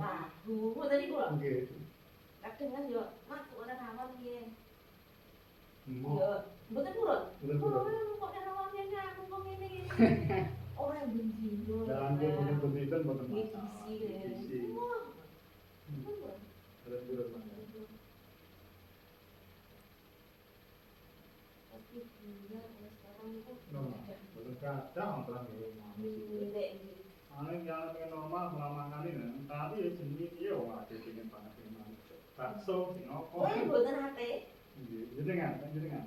tahu tadi kula. Nggih. Kadang kan yo masuk ana rawon piye. Yo, mboten purun. Mboten purun. Kok ana rawon ngene aku kok ngene. Ora benci yo. Lah nggih mboten mboten masalah. Isi. Mboten purun. Tapi gula sekarang itu Mboten kadang terang yo. Yang normal makan ini, tadi ya jenis dia wah dia pengen panas pengen bakso, sing apa? Oh, mboten ate. Jenengan. Pengen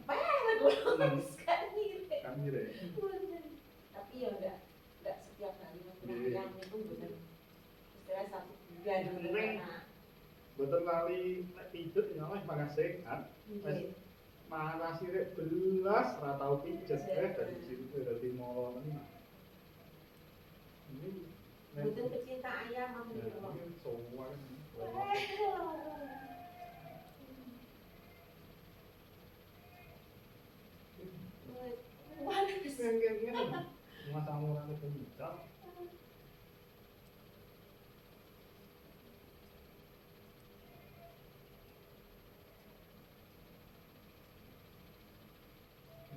kan ngire. Tapi ya enggak setiap hari yang itu mboten. Istilah satu bulan enak. Mboten lali nek pijet ya wis makan sehat. Wis makan sirek belas ora tau pijet dari situ dari mall ini. Mboten pecinta ayam apa gitu loh. Sowan. Masa murah itu bisa.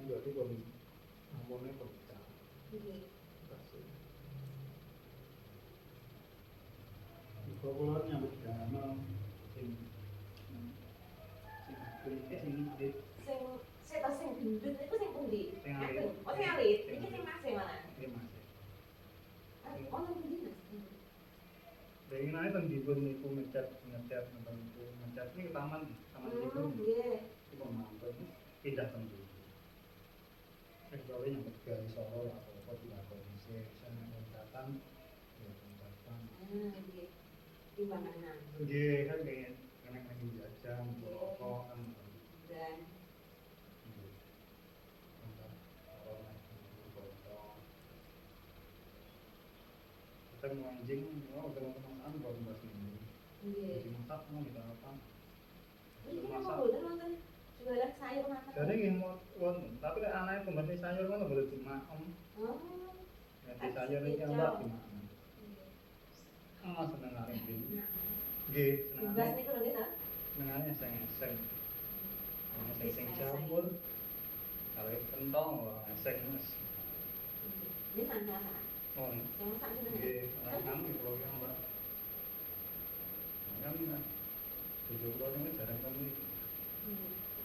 Berarti kalau amonnya bisa. Kalau nyambut damel sing gendut itu sing pundi? Sing alit. Oh, sing alit. Iki sing mas sing mana? Sing mas. Oh, nang pundi mas? Pengenane teng dipun niku ngecat nonton niku. Ngecat niku taman dipun. Nggih. Iku mantep. Pindah teng dipun. Kecuali yang dari Solo atau apa dilakoni sana loncatan ya loncatan. Nggih. Timbangan. Nggih kan kayak lagi jajan rokok kan. Dan kita mau anjing, mau teman-teman baru bahas ini. Jadi masak mau kita apa? Masak. Jualan sayur masak. Jadi yang mau, tapi anaknya kembali sayur kan boleh cuma nanti sayur ini kan buat cuma. Seneng hari ini. Gih, seneng. Gas nih kalau kita. Senengnya seng. Seng campur. Kalau pentong, seng mas. Ini mana? Oh, yang masak gitu kan? Kami kalau yang mbak, kan tujuh bulan ini jarang kami.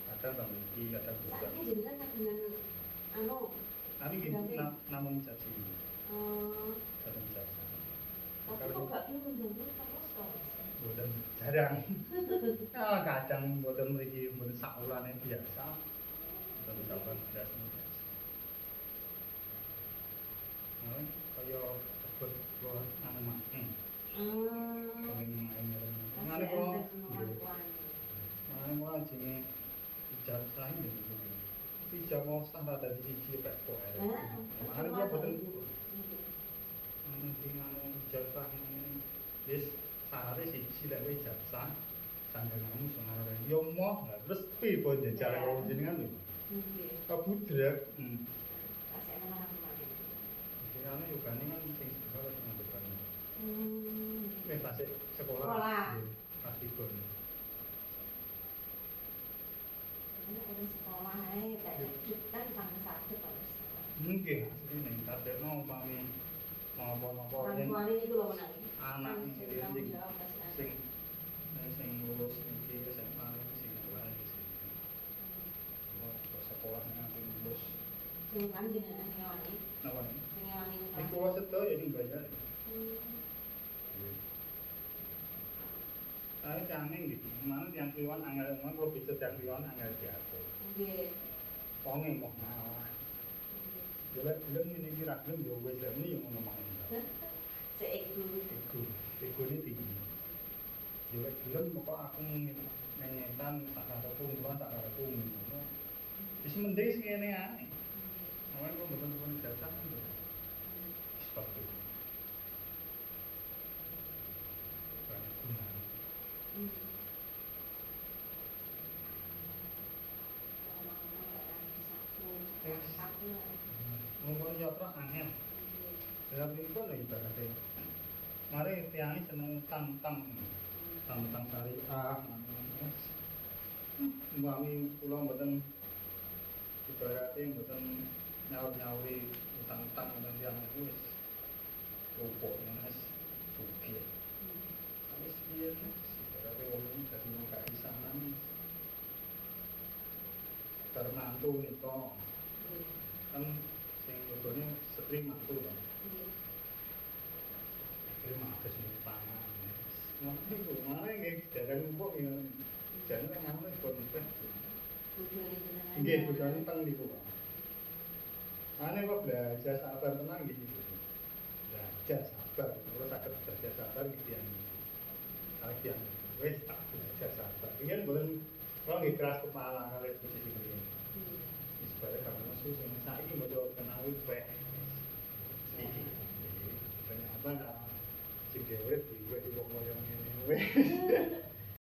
Kadang kami kadang bukan. Saatnya jadi kan dengan Kami gini, namun caci. Kadang caci. Tapi kok gak perlu mengganggu apa? Bukan jarang. Kadang bukan lagi bukan saulan yang biasa. Bukan saulan biasa. Kaya sebut buat anu makan. Ngene kok. Ngene kok jenenge ijazah iki. Ijazah mau standar dari siji pek kok. Ngene kok boten kudu. Anu ijazah ngene. Wis syaratnya siji lek wis ijazah sandhanganmu sonare. Yo moh, terus piye po jajar karo jenengan lho. Nggih. Kabudrek. Karena yugane kan sing sekolah sing bukan. Pas sekolah. Pas ikut. Ini ada sekolah kayak kan sama satu kalau sekolah. Mungkin asline kadekno umpami napa-napa yen itu lho menang. Anak sing lulus iki SMA sing sekolah iki. Sekolah nang lulus. Sing kan jenenge ngewani. Napa nih? Ngewani. Iku wae sedaya ini bayar. Saya canggih gitu, mana yang kliwan angel, mana kalau bisa yang kliwan angel diatur. Oke. Pongeng kok ngalah. Jelek ini kira belum jauh ini yang mau ngomongin. Ego ini tinggi. Jelek pokok aku nyenyetan tak ada kumpulan tak ada kumpulan. Di semendai sih ini aneh. Awalnya kok betul-betul jasa kan seperti itu. Ngomong nyotro angin. Dalam ini kan ibaratnya Mari tiang seneng tang syariah, umpami kula mboten ibarate mboten nyaur-nyauri utang-utang wonten tiyang niku wis rupo mas sugih. Wis piye ibarate wong iki dadi wong kaisanan. Termantu nika kan sing bodone setri mantu kan. Terima kasih pangan. Nanti kemana nggak jarang ngumpul ya, jarang ngambil konflik. Nggih, bujane teng niku. Ane kok belajar sabar tenang gitu. Belajar sabar, kalau sakit belajar sabar gitu yang yang wes tak belajar sabar. Ini boleh kalau nggak keras kepala kalau posisi ini. Sebenarnya kamu masuk yang saya ini mau kenal baik. Ternyata sing dhewe di wong-wong yang ngene.